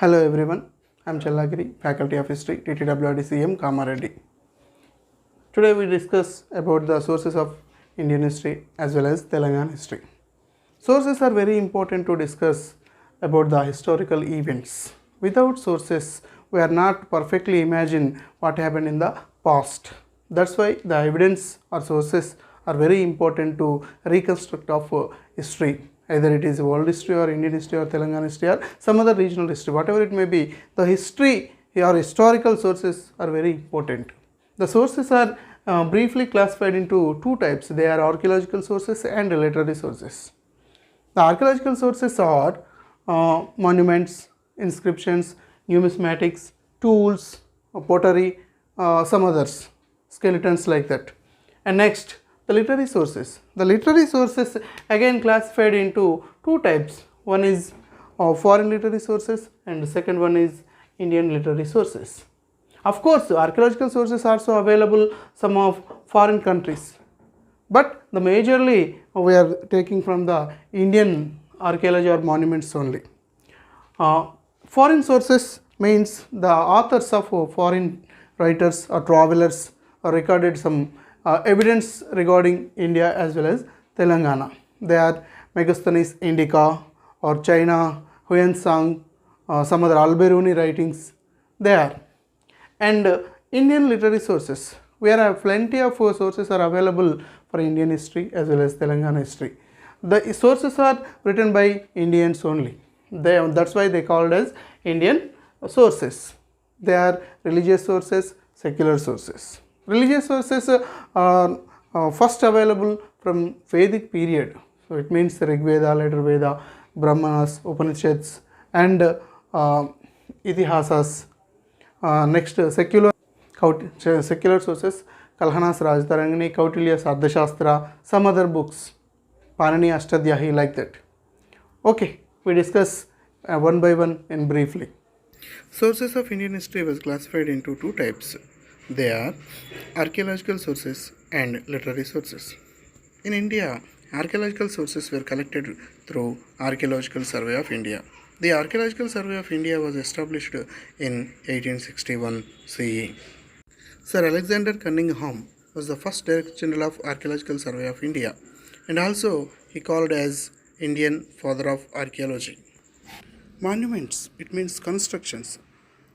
Hello everyone, I am Challagiri, Faculty of History, TTWRDCM, Kamareddy. Today we discuss about the sources of Indian history as well as Telangana history. Sources are very important to discuss about the historical events. Without sources, we are not perfectly imagine what happened in the past. That's why the evidence or sources are very important to reconstruct of history. Either it is world history or Indian history or Telangana history or some other regional history, whatever it may be, the history or historical sources are very important. The sources are briefly classified into two types. They are archaeological sources and literary sources. The archaeological sources are monuments, inscriptions, numismatics, tools, pottery, some others, skeletons like that. And next, the literary sources. The literary sources again classified into two types. One is foreign literary sources and the second one is Indian literary sources. Of course, archaeological sources are also available some of foreign countries, but the majorly we are taking from the Indian archaeology or monuments only. Foreign sources means the authors of foreign writers or travelers recorded some evidence regarding India as well as Telangana. They are Megasthenes Indica or China, Huansang, some other Alberuni writings. They are. And Indian literary sources. We have plenty of sources are available for Indian history as well as Telangana history. The sources are written by Indians only. That's why they called as Indian sources. They are religious sources, secular sources. Religious sources are first available from Vedic period. So it means Rig Veda, later Veda, Brahmanas, Upanishads and Itihasas. Next, secular sources, Kalhanas Rajtarangini, Kautilya's Ardhashastra, some other books, Panini Ashtadhyayi, like that. Okay, we discuss one by one and briefly. Sources of Indian history was classified into two types. They are archaeological sources and literary sources. In India, archaeological sources were collected through Archaeological Survey of India. The Archaeological Survey of India was established in 1861 CE. Sir Alexander Cunningham was the first Director General of Archaeological Survey of India, and also he called as Indian Father of Archaeology. Monuments, it means constructions.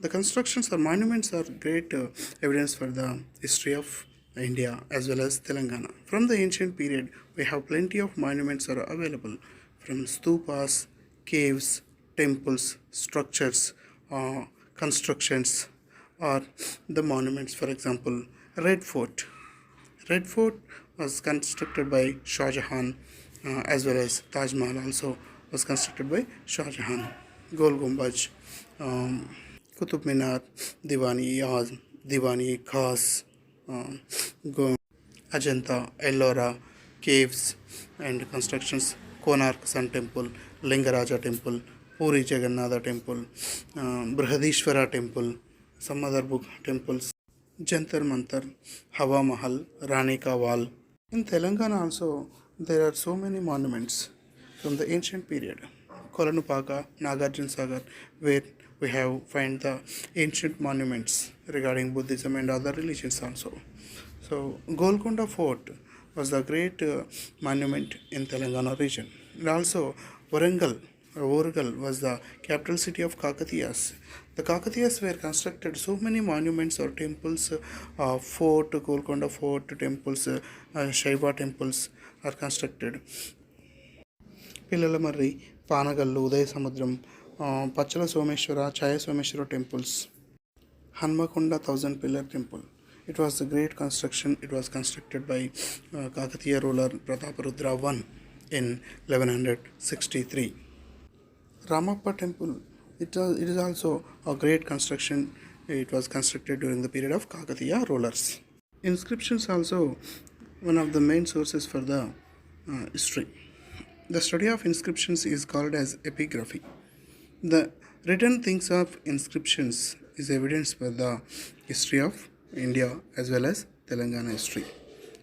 The constructions or monuments are great evidence for the history of India as well as Telangana. From the ancient period, we have plenty of monuments are available from stupas, caves, temples, structures, constructions, or the monuments. For example, Red Fort. Red Fort was constructed by Shah Jahan as well as Taj Mahal also was constructed by Shah Jahan. Gol Gumbaj, Qutub Minar, Diwani Azm, Diwani Khas, Ajanta, Ellora, caves and constructions, Konark Sun Temple, Lingaraja Temple, Puri Jagannatha Temple, Brihadishwara Temple, some other book temples, Jantar Mantar, Hawa Mahal, Rani Ka Wal. In Telangana also, there are so many monuments from the ancient period. Kolanupaka, Nagarjuna Sagar, where we have find the ancient monuments regarding Buddhism and other religions also. So Golconda Fort was the great monument in Telangana region. And also Warangal was the capital city of Kakatiyas. The Kakatiyas were constructed so many monuments or temples, fort, Golconda Fort, temples, Shaiva temples are constructed. Pillamarri, Panagallu, Uday Samudram, Pachala Someshwara, Chaya Someshwara temples, Hanmakonda Thousand Pillar Temple. It was a great construction. It was constructed by Kakatiya ruler Prataparudra I in 1163. Ramappa Temple, it is also a great construction. It was constructed during the period of Kakatiya rulers. Inscriptions also one of the main sources for the history. The study of inscriptions is called as epigraphy. The written things of inscriptions is evidence for the history of India as well as Telangana history.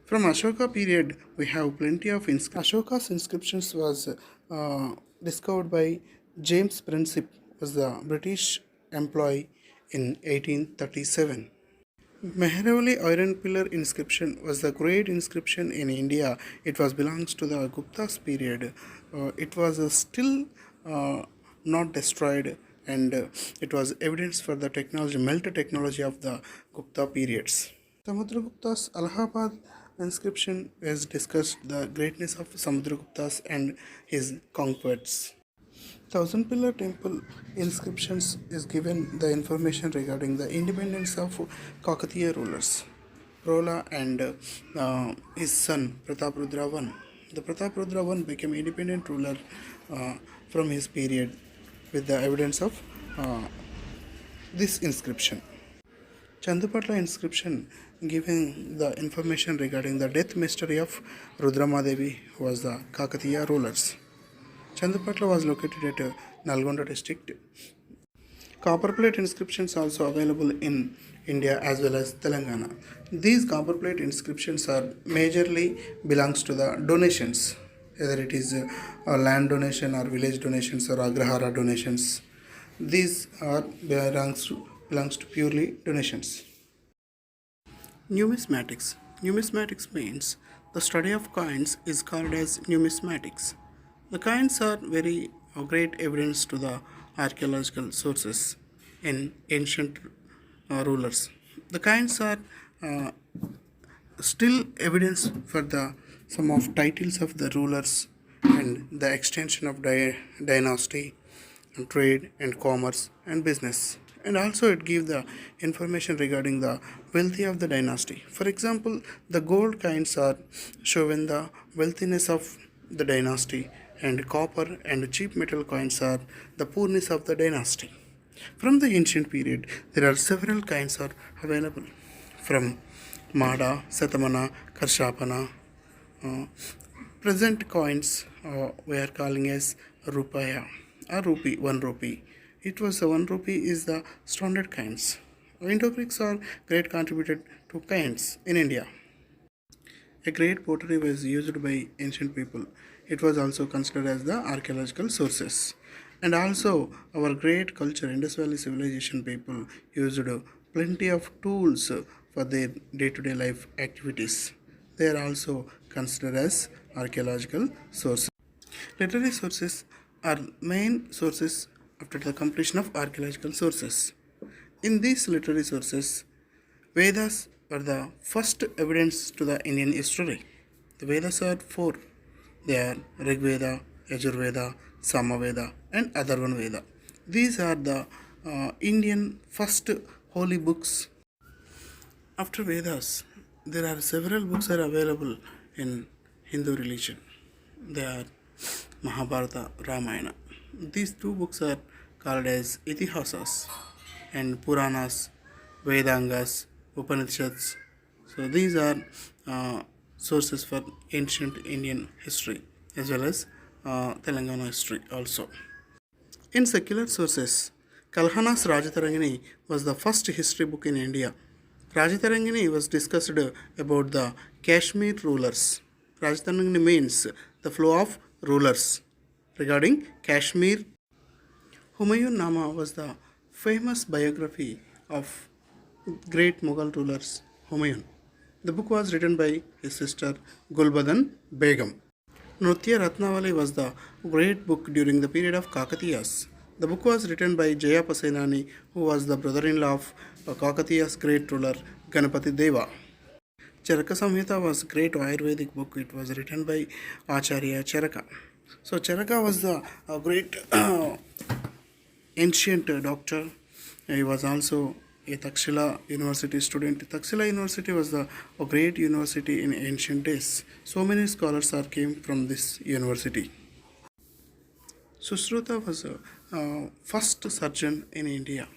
From Ashoka period, we have plenty of inscriptions. Ashoka's inscriptions was discovered by James Princip was the British employee in 1837. Mehravali iron pillar inscription was the great inscription in India. It was belongs to the Gupta's period. It was still not destroyed, and it was evidence for the technology, melted technology of the Gupta periods. Samudragupta's Allahabad inscription has discussed the greatness of Samudragupta's and his conquests. Thousand Pillar Temple inscriptions is given the information regarding the independence of Kakatiya rulers, Prola and his son Prataprudra I. The Prataprudra I became independent ruler from his period with the evidence of this inscription. Chandupatla inscription giving the information regarding the death mystery of Rudramadevi, who was the Kakatiya rulers. Chandupatla was located at Nalgonda district. Copper plate inscriptions also available in India as well as Telangana. These copper plate inscriptions are majorly belongs to the donations, whether it is a land donation or village donations or agrahara donations. These are belongs to purely donations. Numismatics. Numismatics means the study of coins is called as numismatics. The coins are very great evidence to the archaeological sources in ancient rulers. The coins are still evidence for the some of titles of the rulers and the extension of dynasty and trade and commerce and business, and also it gives the information regarding the wealthy of the dynasty. For example, the gold coins are showing the wealthiness of the dynasty, and copper and cheap metal coins are the poorness of the dynasty. From the ancient period, there are several kinds are available from Mada, Satamana, Karshapana. Present coins we are calling as Rupaya, a rupee, 1 rupee. It was the 1 rupee is the standard coins. Indo-Greeks are great contributed to coins in India. A great pottery was used by ancient people. It was also considered as the archaeological sources. And also our great culture, Indus Valley civilization people used plenty of tools for their day-to-day life activities. They are also considered as archaeological sources. Literary sources are main sources after the completion of archaeological sources. In these literary sources, Vedas were the first evidence to the Indian history. The Vedas are four. They are Rig Veda, Yajurveda, Samaveda, and Atharvana Veda. These are the Indian first holy books. After Vedas, there are several books are available in Hindu religion. They are Mahabharata, Ramayana. These two books are called as Itihasas and Puranas, Vedangas, Upanishads. So these are sources for ancient Indian history as well as Telangana history also. In secular sources, Kalhana's Rajatarangini was the first history book in India. Rajatarangini was discussed about the Kashmir rulers. Rajatarangini means the flow of rulers. Regarding Kashmir, Humayun Nama was the famous biography of great Mughal rulers Humayun. The book was written by his sister Gulbadan Begum. Nritya Ratnavali was the great book during the period of Kakatiyas. The book was written by Jaya Pasenani, who was the brother-in-law of Kakatiya's great ruler Ganapati Deva. Charaka Samhita was great Ayurvedic book. It was written by Acharya Charaka. So Charaka was the great ancient doctor. He was also a Takshila University student. Takshila University was a great university in ancient days. So many scholars came from this university. Sushruta was a first surgeon in India.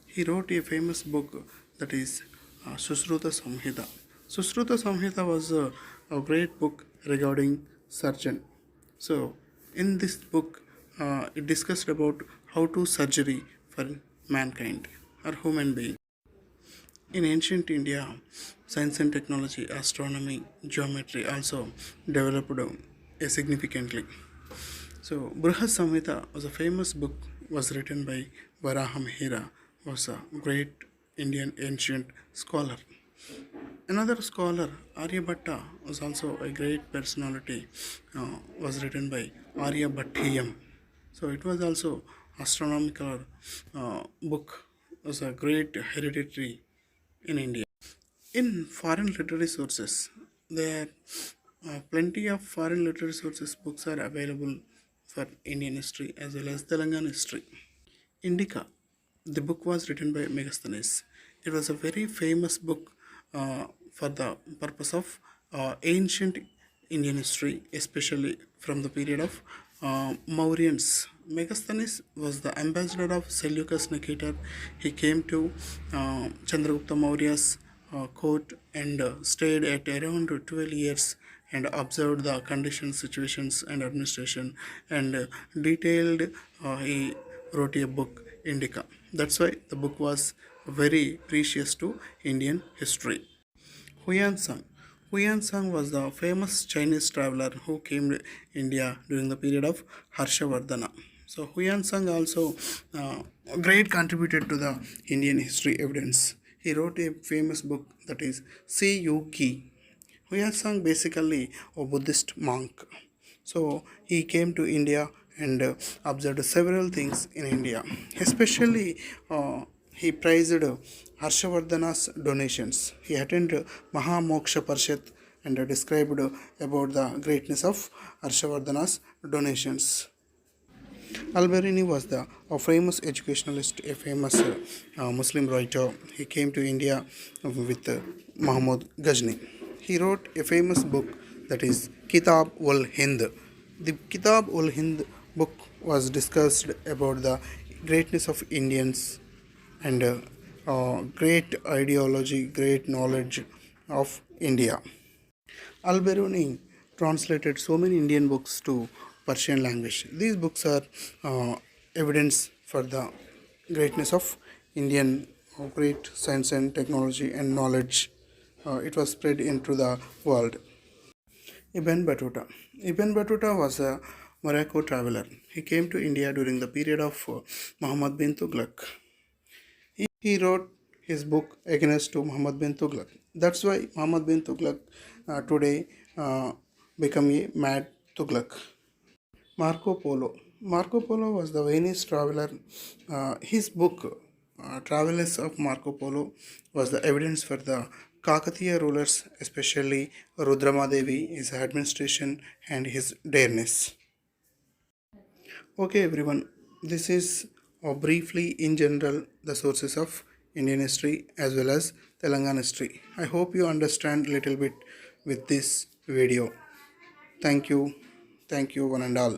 He wrote a famous book that is Sushruta Samhita. Sushruta Samhita was a great book regarding surgeon. So in this book, it discussed about how to surgery for mankind or human being. In ancient India, science and technology, astronomy, geometry also developed significantly. So Brihad Samhita was a famous book was written by Varahamihira, was a great Indian ancient scholar. Another scholar, Aryabhatta, was also a great personality, was written by Aryabhattiyam. So it was also astronomical book, was a great hereditary in India. In foreign literary sources, there plenty of foreign literary sources books are available for Indian history as well as Telangana history. Indica, the book was written by Megasthenes. It was a very famous book for the purpose of ancient Indian history, especially from the period of Mauryans. Megasthenes was the ambassador of Seleucus Nicator. He came to Chandragupta Maurya's court and stayed at around 12 years and observed the conditions, situations, and administration, and detailed. He wrote a book, Indica. That's why the book was very precious to Indian history. Huyansang. Huyansang was the famous Chinese traveler who came to India during the period of Harshavardhana. So Huyansang also a great contributed to the Indian history evidence. He wrote a famous book that is See You Ki. Huyansang basically a Buddhist monk. So he came to India and observed several things in India. Especially he praised Harshavardhana's donations. He attended Mahamoksha Parshat and described about the greatness of Harshavardhana's donations. Al-Biruni was a famous educationalist, a famous Muslim writer. He came to India with Mahmud Ghazni. He wrote a famous book that is Kitab ul Hind. The Kitab ul Hind book was discussed about the greatness of Indians and great ideology, great knowledge of India. Al-Biruni translated so many Indian books to Persian language. These books are evidence for the greatness of Indian great science and technology and knowledge. It was spread into the world. Ibn Battuta. Ibn Battuta was a Morocco traveler. He came to India during the period of Muhammad bin Tughlaq. He wrote his book against to Muhammad bin Tughlaq. That's why Muhammad bin Tughlaq today become a mad Tughlaq. Marco Polo. Marco Polo was the Venice traveler. His book, Travels of Marco Polo, was the evidence for the Kakatiya rulers, especially Rudramadevi, his administration and his dareness. Okay, everyone, this is briefly in general the sources of Indian history as well as Telangana history. I hope you understand a little bit with this video. Thank you. Thank you, one and all.